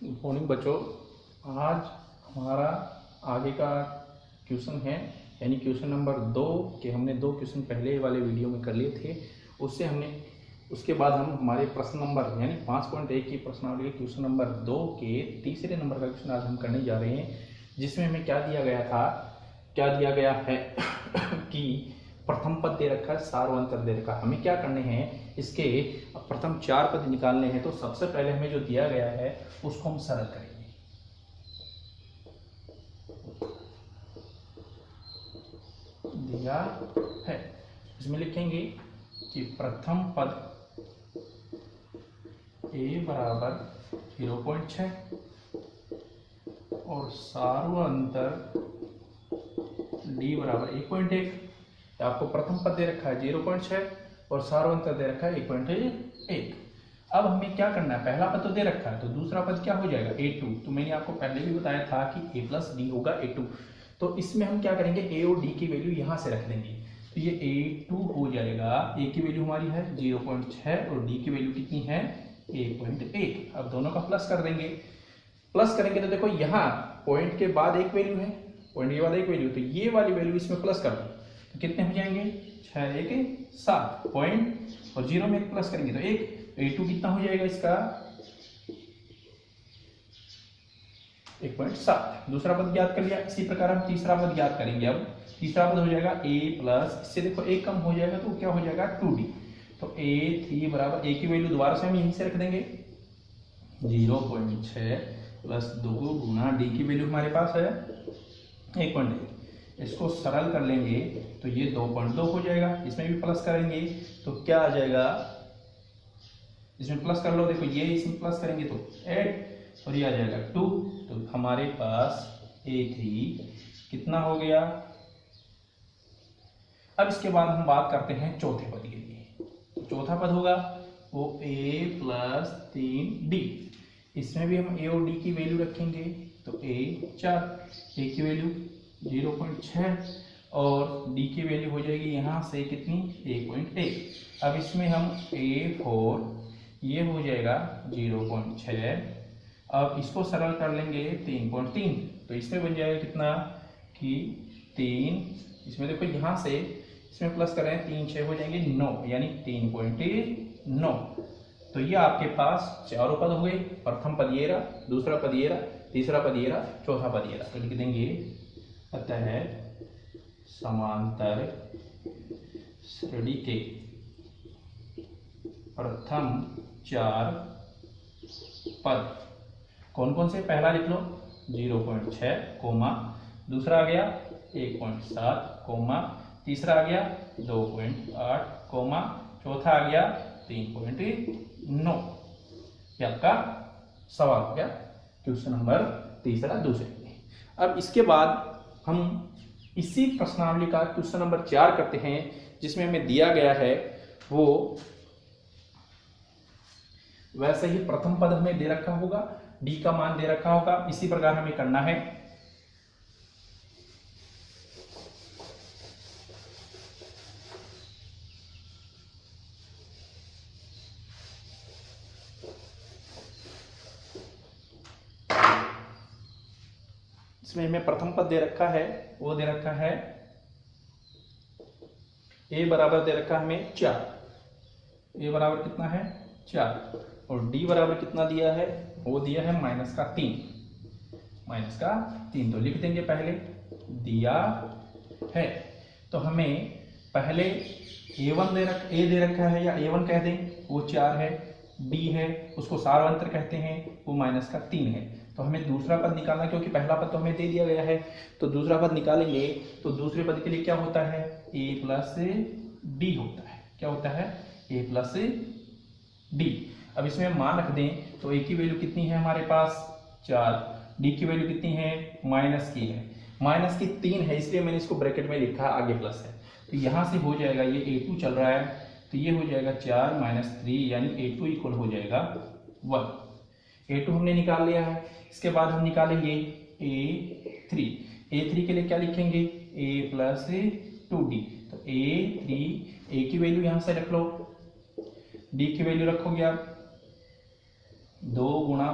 Good morning बच्चों। आज हमारा आगे का क्वेश्चन है, यानी क्वेश्चन नंबर 2 के हमने 2 क्वेश्चन पहले वाले वीडियो में कर लिए थे। उसके बाद हम हमारे प्रश्न नंबर यानी 5.1 की प्रश्नावली के क्वेश्चन नंबर 2 के तीसरे नंबर का क्वेश्चन आज हम करने जा रहे हैं, जिसमें हमें क्या दिया गया है कि प्रथम पद दे रखा है, सार्वंतर दे रखा है। हमें क्या करने हैं, इसके प्रथम 4 पद निकालने हैं। तो सबसे पहले हमें जो दिया गया है उसको हम सरल करेंगे। दिया है, इसमें लिखेंगे कि प्रथम पद a बराबर 0.6 और सार्वंतर d बराबर 1.1। आपको प्रथम पद दे रखा है 0.6 और सार्वंतर दे रखा है 1.1। अब हमें क्या करना है, पहला पद तो दे रखा है तो दूसरा पद क्या हो जाएगा a2। तो मैंने आपको पहले भी बताया था कि a प्लस डी होगा a2। तो इसमें हम क्या करेंगे, a और d की वैल्यू यहां से रख देंगे। तो ये a2 हो जाएगा, a की वैल्यू हमारी है 0.6 और d की वैल्यू कितनी है 1.1। अब दोनों का प्लस कर देंगे। प्लस करेंगे तो देखो यहाँ पॉइंट के बाद एक वैल्यू है, पॉइंट के बाद एक वैल्यू, तो ये वाली वैल्यू इसमें प्लस कर दो तो कितने हो जाएंगे 6 1 7 पॉइंट और 0 में एक प्लस करेंगे तो 1। a2 कितना हो जाएगा इसका 1.7। दूसरा पद ज्ञात कर लिया। इसी प्रकार हम तीसरा पद ज्ञात करेंगे। अब तीसरा पद हो जाएगा a प्लस, इससे देखो एक कम हो जाएगा तो क्या हो जाएगा 2d। तो a3 बराबर a की वैल्यू दोबारा से हम यहीं से रख देंगे 0.6 प्लस 2 गुना d की वैल्यू हमारे पास है 1.1। इसको सरल कर लेंगे तो ये 2.2 हो जाएगा। इसमें भी प्लस करेंगे तो क्या आ जाएगा, इसमें प्लस कर लो, देखो ये इसमें प्लस करेंगे तो 8 और ये आ जाएगा 2। तो हमारे पास a3 कितना हो गया। अब इसके बाद हम बात करते हैं चौथे पद के लिए। तो चौथा पद होगा वो a प्लस 3d। इसमें भी हम a और d की वैल्यू रखेंगे तो a 4, a की वैल्यू 0.6 और d की वैल्यू हो जाएगी यहाँ से कितनी 1.1। अब इसमें हम a4 ये हो जाएगा 0.6। अब इसको सरल कर लेंगे 3.3 तो इसमें बन जाएगा कितना कि 3, इसमें देखो यहाँ से इसमें प्लस करें 3 6 हो जाएंगे 9 यानी 3.9। तो ये आपके पास चारों पद हो गए। प्रथम पद ये रहा, दूसरा पद ये रहा, तीसरा पद ये रहा, चौथा पद ये रहा। तो लिख देंगे अतः समांतर श्रेणी के प्रथम 4 पद कौन कौन से, पहला लिख लो 0.6 कोमा, दूसरा आ गया 1.7 कोमा, तीसरा आ गया 2.8 कोमा, चौथा आ गया 3.9। ये आपका सवाल हो गया क्वेश्चन नंबर तीसरा दूसरे में। अब इसके बाद हम इसी प्रश्नावली का क्वेश्चन नंबर 4 करते हैं, जिसमें हमें दिया गया है वो वैसे ही प्रथम पद हमें दे रखा होगा, d का मान दे रखा होगा। इसी प्रकार हमें करना है। इसमें हमें प्रथम पद दे रखा है, वो दे रखा है a बराबर दे रखा है हमें 4। a बराबर कितना है 4 और d बराबर कितना दिया है, वो दिया है -3। तो लिख देंगे पहले दिया है। तो हमें पहले a दे रखा है या a1 कह दें, वो 4 है, d है उसको सार्वंतर कहते हैं, वो -3 है। तो हमें दूसरा पद निकालना, क्योंकि पहला पद तो हमें दे दिया गया है। तो दूसरा पद निकालेंगे तो दूसरे पद के लिए क्या होता है a प्लस d होता है। क्या होता है a प्लस d। अब इसमें मान रख दें तो a की वैल्यू कितनी है हमारे पास 4, d की वैल्यू कितनी है -3 है, इसलिए मैंने इसको ब्रैकेट में लिखा, आगे प्लस है। तो यहां से हो जाएगा, ये a2 चल रहा है तो ये हो जाएगा 4 -3 यानी a2 इक्वल हो जाएगा 1। a2 हमने निकाल लिया है। इसके बाद हम निकालेंगे a3 के लिए क्या लिखेंगे a प्लस 2d। तो a3, a की वैल्यू यहां से रख लो, d की वैल्यू रखोगे आप 2 गुणा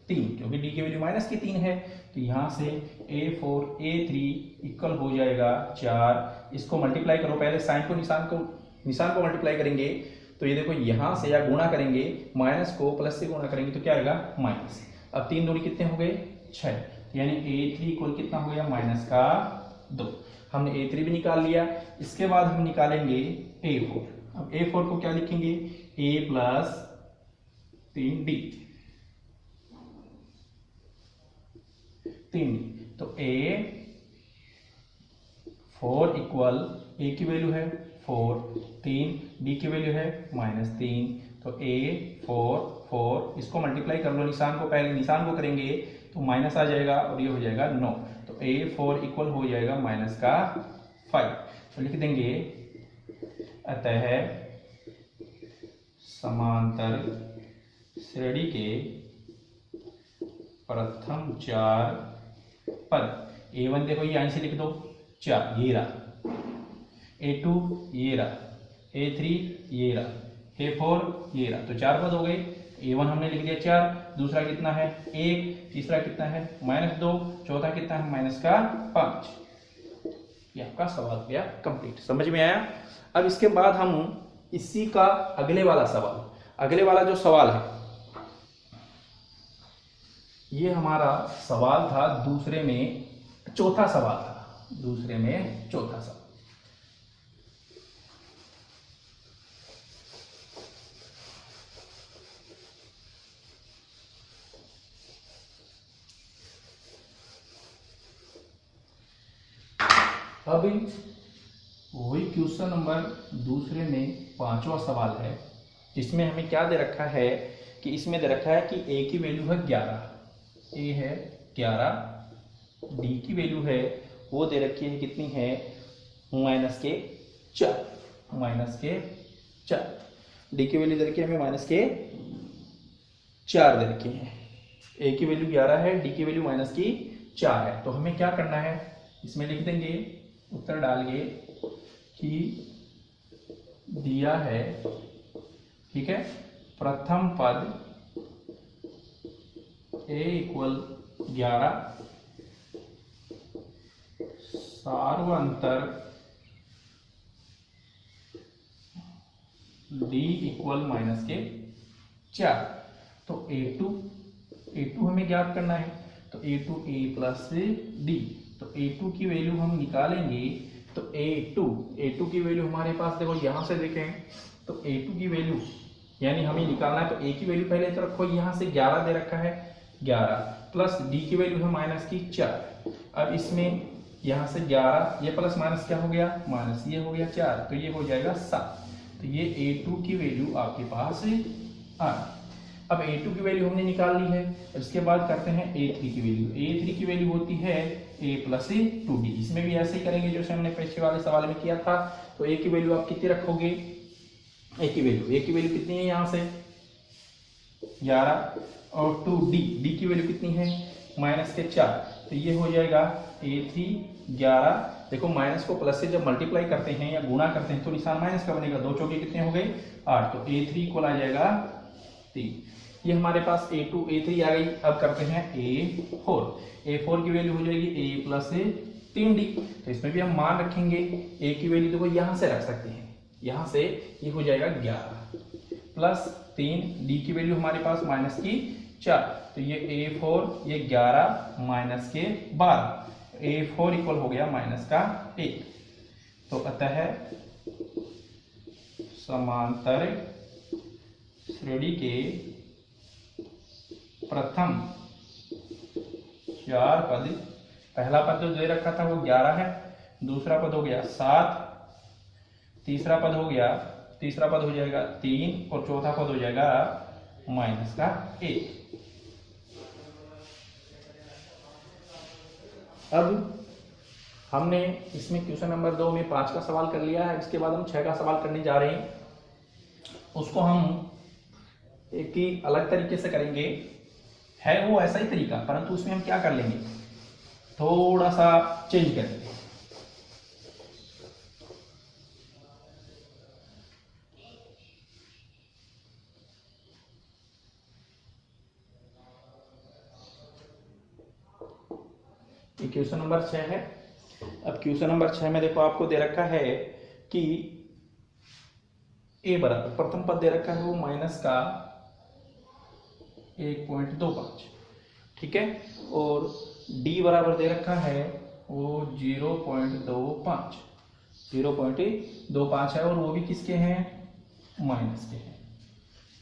3, क्योंकि डी की वैल्यू माइनस की 3 है, तो यहाँ से A4 A3 इक्वल हो जाएगा 4। इसको मल्टीप्लाई करो, पहले साइन को निशान को मल्टीप्लाई करेंगे, तो ये देखो यहाँ से या गुणा करेंगे, माइनस को प्लस से गुणा करेंगे तो क्या आएगा माइनस। अब 3 दूनी कितने हो गए 6, यानी A3 इक्वल कितना हो गया माइनस का 2। हमने A3 भी निकाल लिया। इसके बाद हम निकालेंगे A4। अब A4 को क्या लिखेंगे A प्लस 3D, 3D। तो A4 इक्वल A की वैल्यू है 4, 3, D की वैल्यू है -3, तो A4 4, इसको मल्टीप्लाई कर लो, निशान को पहले निशान को करेंगे तो माइनस आ जाएगा और ये हो जाएगा 9, तो A4 इक्वल हो जाएगा माइनस का 5। तो लिख देंगे अतः समांतर श्रेणी के प्रथम 4 पद, A1 देखो यहीं से लिख दो 4, ये रहा, A2 ये रहा, A3 ये रहा, A4 ये रहा, तो 4 पद हो गए। A1 हमने लिख दिया 4, दूसरा कितना है 1, तीसरा कितना है -2, चौथा कितना है माइनस का 5। ये आपका सवाल हो गया कंप्लीट, समझ में आया। अब इसके बाद हम इसी का अगले वाला जो सवाल है, ये हमारा सवाल था दूसरे में चौथा सवाल था, दूसरे में चौथा सवाल। अब वही क्वेश्चन नंबर दूसरे में पांचवा सवाल है, जिसमें हमें क्या दे रखा है कि इसमें दे रखा है कि A की वैल्यू है 11, A है 11, D की वैल्यू है वो दे रखी है कितनी है -4, D की वैल्यू दे रखी है हमें -4 दे रखी है। A की वैल्यू 11 है, D की वैल्यू -4 है, तो हमें क्या करना है, इसमें लिख देंगे उत्तर डालिए कि दिया है, ठीक है, प्रथम पद A इक्वल 11, सार्वंतर D इक्वल -4। तो A2 हमें ज्ञात करना है, तो A2 A प्लस D, तो A2 की वैल्यू हम निकालेंगे, तो A2 की वैल्यू हमारे पास देखो यहां से देखें, तो A2 की वैल्यू यानी हमें निकालना है, तो A की वैल्यू पहले तो रखो, यहां से 11 दे रखा है, 11 प्लस D की वैल्यू है -4। अब इसमें यहां से 11, ये प्लस माइनस क्या हो गया माइनस, ये हो गया 4, तो ये हो जाएगा 7। तो ये A2 की वैल्यू आपके पास आ। अब A2 की वैल्यू हमने निकाल ली है, इसके बाद करते हैं A3 की वैल्यू। A3 की वैल्यू होती है A प्लस 2D, इसमें भी ऐसे ही करेंगे जैसे हमने पिछले वाले सवाल में किया था। तो A की वैल्यू आप कितनी रखोगे, A की वैल्यू कितनी है यहाँ से 11, और 2D की वैल्यू कितनी है -4, तो ये हो जाएगा A3 11। देखो माइनस को प्लस से जब मल्टीप्लाई करते हैं या गुणा करते हैं तो निशान माइनस का बनेगा, 2 चौके कितने हो गए 8, तो A3 इक्वल आ जाएगा 3। ये हमारे पास A2 A3 आ गई। अब करते हैं A4 की वैल्यू हो जाएगी A प्लस 3D, तो इसमें भी हम मान रखेंगे, A की वैल्यू देखो यहां से रख सकते हैं, यहां से ये हो जाएगा 11 प्लस 3D की वैल्यू हमारे पास -4, तो ये A4 ये 11 -12, A4 इक्वल हो गया -1। तो अतः समांतर श्रेणी के प्रथम 4 पद, पहला पद जो दे रखा था वो 11 है, दूसरा पद हो गया 7, तीसरा पद हो जाएगा 3, और चौथा पद हो जाएगा -1। अब हमने इसमें क्वेश्चन नंबर 2 में 5 का सवाल कर लिया है, इसके बाद हम 6 का सवाल करने जा रहे हैं। उसको हम एक ही अलग तरीके से करेंगे, है वो ऐसा ही तरीका, परंतु उसमें हम क्या कर लेंगे, थोड़ा सा चेंज कर देंगे। ये क्वेश्चन नंबर 6 है। अब क्वेश्चन नंबर 6 में देखो आपको दे रखा है कि ए बराबर प्रथम पद दे रखा है वो माइनस का 1.25, ठीक है, और डी बराबर दे रखा है वो 0.25 है, और वो भी किसके हैं, माइनस के हैं।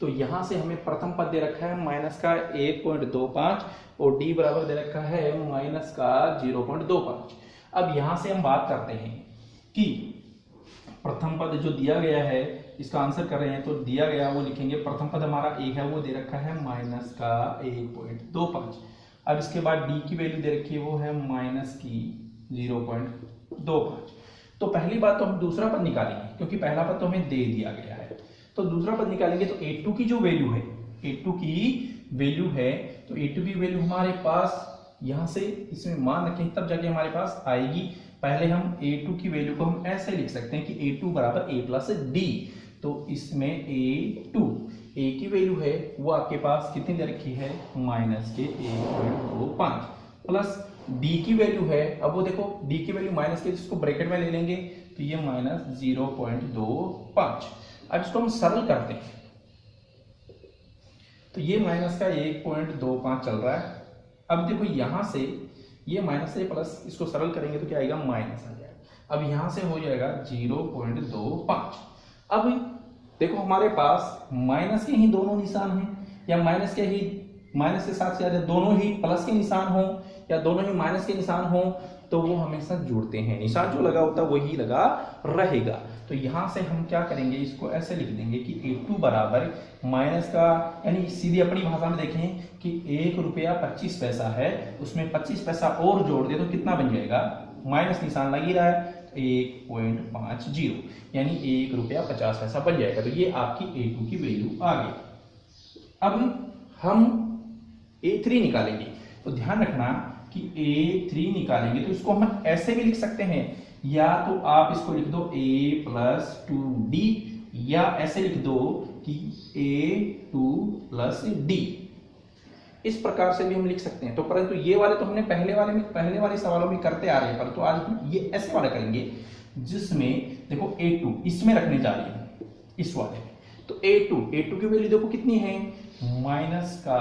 तो यहां से हमें प्रथम पद दे रखा है माइनस का 1.25 और डी बराबर दे रखा है माइनस का 0.25। अब यहां से हम बात करते हैं कि प्रथम पद जो दिया गया है इसका आंसर कर रहे हैं, तो दिया गया वो लिखेंगे, प्रथम पद हमारा ए है वो दे रखा है माइनस का 1.25। अब इसके बाद डी की वैल्यू दे रखी है वो है माइनस की 0.25। तो पहली बात तो हम दूसरा पद निकालेंगे क्योंकि पहला पद तो हमें दे दिया गया है, तो दूसरा पद निकालेंगे। तो a2 की जो वैल्यू है, a2 की वैल्यू है, तो a2 की वैल्यू हमारे पास यहां से इसमें मान रखें तब जाके हमारे पास आएगी। पहले हम a2 की वैल्यू को हम ऐसे लिख सकते हैं कि a2 बराबर a प्लस डी। तो इसमें a2 a की वैल्यू है वो आपके पास कितनी दे रखी है, माइनस के 1.25 प्लस डी की वैल्यू है, अब वो देखो डी की वैल्यू माइनस के, जिसको ब्रैकेट में ले लेंगे तो ये माइनस 0.25। अब इसको हम सरल करते हैं तो ये माइनस का 1.25 चल रहा है। अब देखो यहां से ये माइनस से प्लस इसको सरल करेंगे तो क्या आएगा, माइनस आ जाएगा। अब यहां से हो जाएगा 0.25। अब देखो हमारे पास माइनस के ही दोनों निशान हैं, या माइनस के साथ से दोनों ही प्लस के निशान हो या दोनों ही माइनस के निशान हो, तो वो हमेशा जुड़ते हैं, निशान जो लगा होता है वही लगा रहेगा। तो यहां से हम क्या करेंगे, इसको ऐसे लिख देंगे कि a2 बराबर माइनस का, यानी सीधी अपनी भाषा में देखें कि 1 रुपया 25 पैसा है, उसमें 25 पैसा और जोड़ दे तो कितना बन जाएगा, माइनस निशान लग ही रहा है, 1.50 यानी 1 रुपया 50 पैसा बन जाएगा। तो ये आपकी a2 की वैल्यू आ गई। अब हम a3 निकालेंगे, तो ध्यान रखना कि a3 निकालेंगे तो इसको हम ऐसे भी लिख सकते हैं, या तो आप इसको लिख दो a प्लस 2d, या ऐसे लिख दो कि a2 प्लस d। इस प्रकार से भी हम लिख सकते हैं। तो परंतु ये वाले तो हमने पहले वाले सवालों में करते आ रहे हैं, परंतु आज हम ये ऐसे वाला करेंगे जिसमें देखो a2 इसमें रखने जा रही हूं, इस वाले में। तो a2 की वैल्यू देखो कितनी है, माइनस का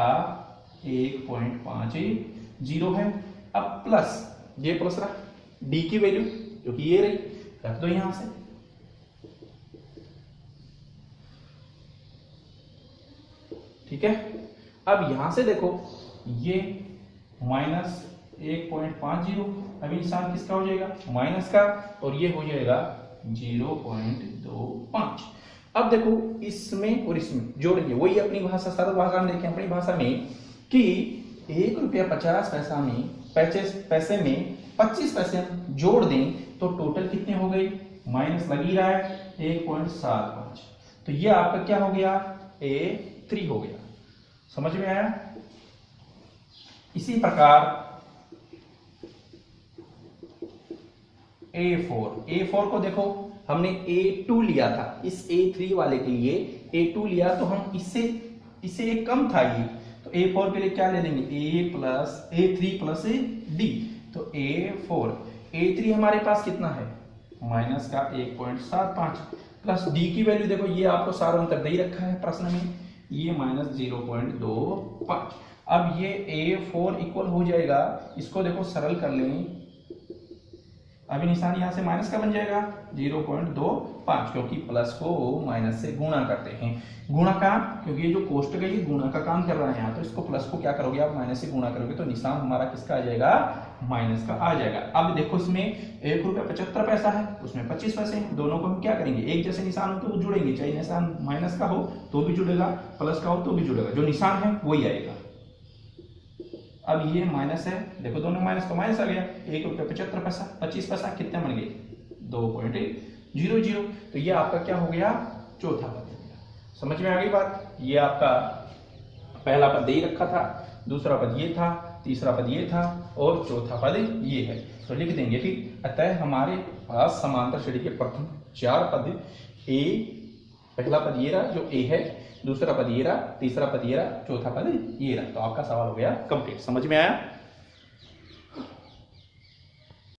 1.50 है। अब प्लस ये प्लस रहा, डी की वैल्यू जो कि ये रही, रख दो यहां से, ठीक है। अब यहां से देखो ये माइनस 1.50, अभी निशान किसका हो जाएगा, माइनस का, और ये हो जाएगा 0.25। अब देखो इसमें और इसमें जोड़ेंगे, वही अपनी भाषा, सरल भाषा में देखें अपनी भाषा में कि 1 रुपया 50 पैसा में पैसे में 25 पैसे हम जोड़ दें तो टोटल कितने हो गए, माइनस लग ही रहा है 1.75। तो ये आपका क्या हो गया, a3 हो गया। समझ में आया। इसी प्रकार a4 को देखो हमने a2 लिया था, इस a3 वाले के लिए a2 लिया, तो हम इससे एक कम था ये, तो a4 के लिए क्या ले लेंगे, a3 प्लस d। तो a3 हमारे पास कितना है, माइनस का 1.75 प्लस d की वैल्यू देखो ये आपको सारा अंतर दे ही रखा है प्रश्न में, ये माइनस 0.25। अब ये a4 इक्वल हो जाएगा, इसको देखो सरल कर लें, अभी निशान यहां से माइनस का बन जाएगा 0.25, क्योंकि प्लस को माइनस से गुणा करते हैं, गुणा का, क्योंकि ये जो कोष्टक है ये गुणा का काम कर रहा है यहाँ, तो इसको प्लस को क्या करोगे आप, माइनस से गुणा करोगे तो निशान हमारा किसका आ जाएगा, माइनस का आ जाएगा। अब देखो इसमें 1 रुपया 75 पैसा है, उसमें 25 पैसे हैं, दोनों को हम क्या करेंगे, एक जैसे निशान हो तो जुड़ेंगे, चाहे निशान माइनस का हो तो भी जुड़ेगा, प्लस का हो तो भी जुड़ेगा, जो निशान है वही आएगा। अब ये माइनस है, देखो दोनों माइनस तो माइनस आ गया, 1 रुपया 75 पैसा, 25 पैसा कितने बन गए, 2.00। तो ये आपका क्या हो गया, चौथा पद हो गया। समझ में आ गई बात। ये आपका पहला पद दे रखा था, दूसरा पद ये था, तीसरा पद ये था और चौथा पद ये है। तो लिख देंगे कि अतः हमारे पास समांतर श्रेणी के प्रथम 4 पद ए, पहला पद ये रहा जो ए है, दूसरा पद ये रहा, तीसरा पद ये रहा, चौथा पद ये रहा। तो आपका सवाल हो गया कंप्लीट। समझ में आया।